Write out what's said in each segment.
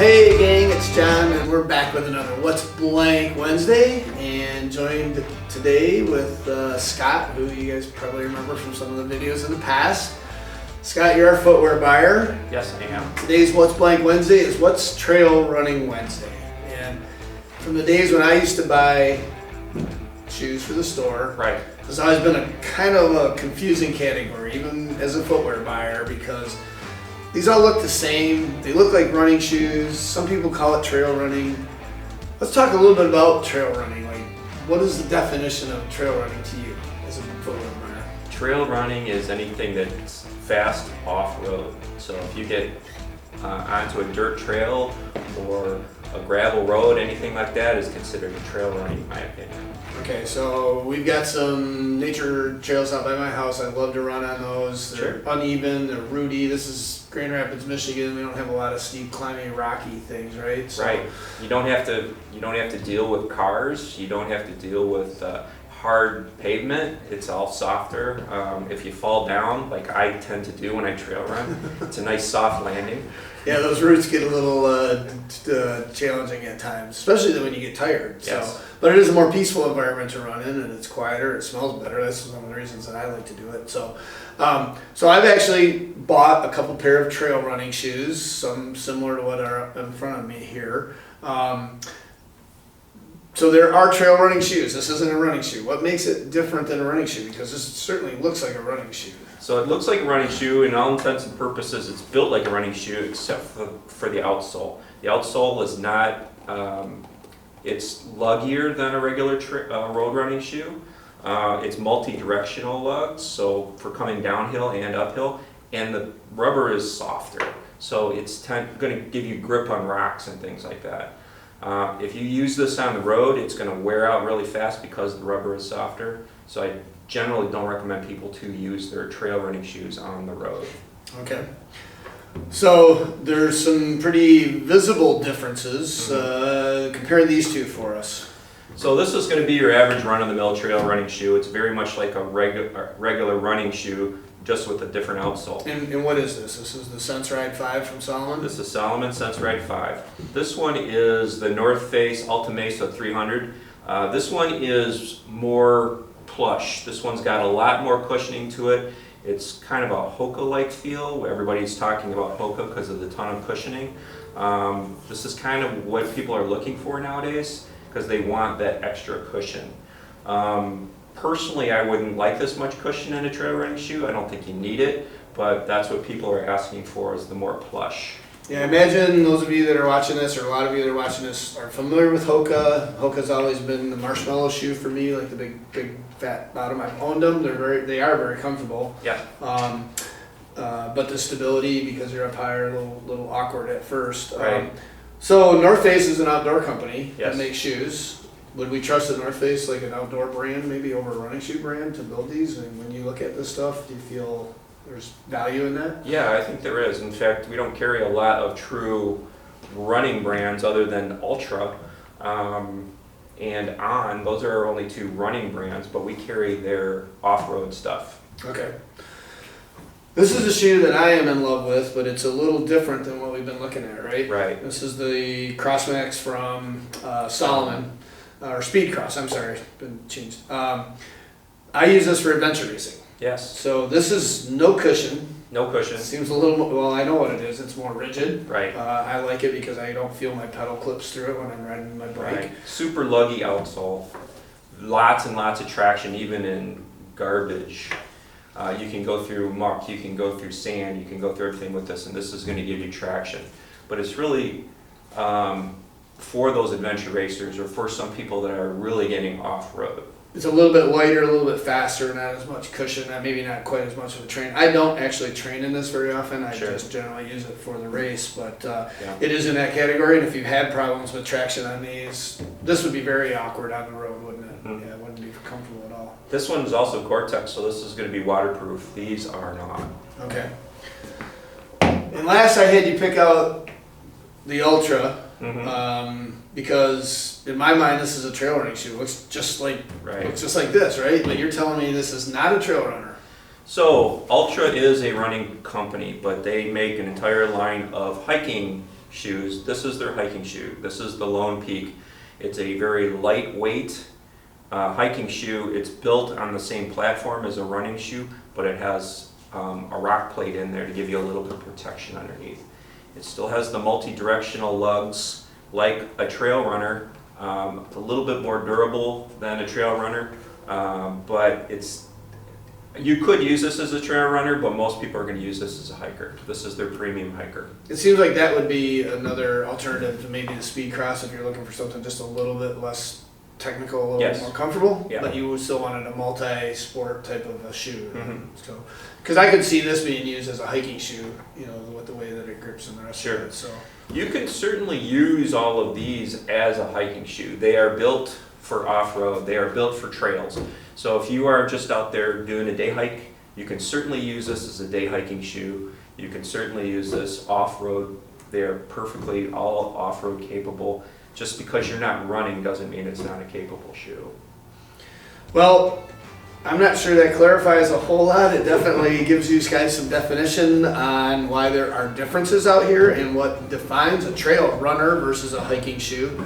Hey gang, it's John and we're back with another What's Blank Wednesday, and joined today with Scott, who you guys probably remember from some of the videos in the past. Scott, you're our footwear buyer. Yes, I am. Today's What's Blank Wednesday is What's Trail Running Wednesday. And from the days when I used to buy shoes for the store, Right. it's always been a kind of a confusing category, even as a footwear buyer, because these all look the same. They look like running shoes. Some people call it trail running. Let's talk a little bit about trail running. Like, what is the definition of trail running to you as a footwear buyer? Trail running is anything that's fast off-road. So if you get onto a dirt trail or a gravel road, anything like that is considered a trail running, in my opinion. Okay, so we've got some nature trails out by my house. I love to run on those. They're uneven, they're rooty. This is Grand Rapids, Michigan. We don't have a lot of steep, climbing, rocky things, right? So, Right. You don't have to deal with cars. You don't have to deal with hard pavement. It's all softer. If you fall down, like I tend to do when I trail run, it's a nice soft landing. yeah, those routes get a little challenging at times, especially when you get tired. So, Yes. but it is a more peaceful environment to run in, and it's quieter. It smells better. That's one of the reasons that I like to do it. So, so I've actually bought a couple pair of trail running shoes, some similar to what are in front of me here. So there are trail running shoes. This isn't a running shoe. What makes it different than a running shoe? Because this certainly looks like a running shoe. So it looks like a running shoe. In all intents and purposes, it's built like a running shoe except for the outsole. The outsole is not, it's luggier than a regular road running shoe. It's multi-directional lugs, so for coming downhill and uphill, and the rubber is softer. So it's going to give you grip on rocks and things like that. If you use this on the road, it's going to wear out really fast because the rubber is softer. So I generally don't recommend people to use their trail running shoes on the road. Okay. So there's some pretty visible differences. Compare these two for us. So this is going to be your average run-of-the-mill trail running shoe. It's very much like a regular running shoe, just with a different outsole. And what is this? This is the Sense Ride 5 from Salomon? This is Salomon Sense Ride 5. This one is the North Face Alta Mesa 300. This one is more plush. This one's got a lot more cushioning to it. It's kind of a Hoka-like feel. Everybody's talking about Hoka because of the ton of cushioning. This is kind of what people are looking for nowadays because they want that extra cushion. Personally, I wouldn't like this much cushion in a trail running shoe. I don't think you need it, but that's what people are asking for, is the more plush. Yeah, I imagine those of you that are watching this, or a lot of you that are watching this, are familiar with Hoka. Hoka's always been the marshmallow shoe for me, like the big fat bottom. I've owned them. They are very comfortable. Yeah. But the stability, because you're up higher, a little awkward at first. Right. So North Face is an outdoor company Yes. that makes shoes. Would we trust the North Face, like an outdoor brand, maybe over a running shoe brand, to build these? And when you look at this stuff, do you feel there's value in that? Yeah, I think there is. In fact, we don't carry a lot of true running brands other than Ultra and On. Those are our only two running brands, but we carry their off-road stuff. Okay. This is a shoe that I am in love with, but it's a little different than what we've been looking at, right? Right. This is the Crossmax from Salomon, or Speed Cross, I'm sorry, been changed. I use this for adventure racing. Yes. So this is no cushion. No cushion. It seems a little, well, I know what it is. It's more rigid. Right. I like it because I don't feel my pedal clips through it when I'm riding my bike. Right. Super luggy outsole. Lots and lots of traction, even in garbage. You can go through muck, you can go through sand, you can go through everything with this, and this is going to give you traction. But it's really for those adventure racers, or for some people that are really getting off-road. It's a little bit lighter, a little bit faster, not as much cushion, maybe not quite as much of a train. I don't actually train in this very often. I just generally use it for the race, but it is in that category. And if you've had problems with traction on these, this would be very awkward on the road, wouldn't it? Mm-hmm. Yeah, it wouldn't be comfortable at all. This one's also Gore-Tex, so this is going to be waterproof. These are not. Okay. And last I had you pick out the Ultra. Mm-hmm. Because in my mind, this is a trail running shoe. It looks just like this, right? But you're telling me this is not a trail runner. So Ultra is a running company, but they make an entire line of hiking shoes. This is their hiking shoe. This is the Lone Peak. It's a very lightweight hiking shoe. It's built on the same platform as a running shoe, but it has a rock plate in there to give you a little bit of protection underneath. It still has the multi-directional lugs like a trail runner, a little bit more durable than a trail runner, but you could use this as a trail runner, but most people are going to use this as a hiker. This is their premium hiker. It seems like that would be another alternative to maybe the Speed Cross if you're looking for something just a little bit less technical, a little bit more comfortable, but you still wanted a multi-sport type of a shoe. So, because I could see this being used as a hiking shoe, you know, with the way that it grips and the rest of it. So you can certainly use all of these as a hiking shoe. They are built for off-road. They are built for trails. So if you are just out there doing a day hike, you can certainly use this as a day hiking shoe. You can certainly use this off-road. They are perfectly all off-road capable. Just because you're not running doesn't mean it's not a capable shoe. Well, I'm not sure that clarifies a whole lot. It definitely gives you guys some definition on why there are differences out here and what defines a trail runner versus a hiking shoe.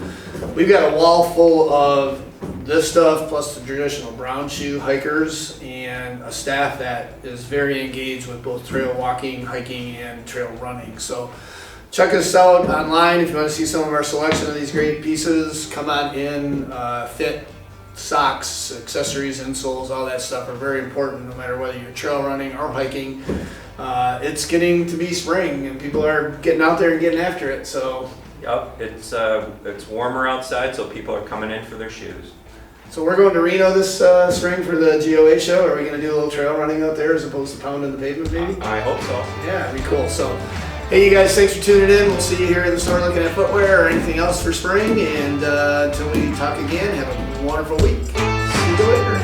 We've got a wall full of this stuff plus the traditional brown shoe hikers and a staff that is very engaged with both trail walking, hiking, and trail running. So check us out online if you want to see some of our selection of these great pieces. Come on in. Fit, socks, accessories, insoles, all that stuff are very important no matter whether you're trail running or hiking. It's getting to be spring and people are getting out there and getting after it. So yep, it's warmer outside, so people are coming in for their shoes. So we're going to Reno this spring for the GOA show. Are we going to do a little trail running out there as opposed to pounding the pavement, maybe? I hope so. Yeah, it'd be cool. So, hey, you guys, thanks for tuning in. We'll see you here in the store looking at footwear or anything else for spring. And until we talk again, have a wonderful week. See you later.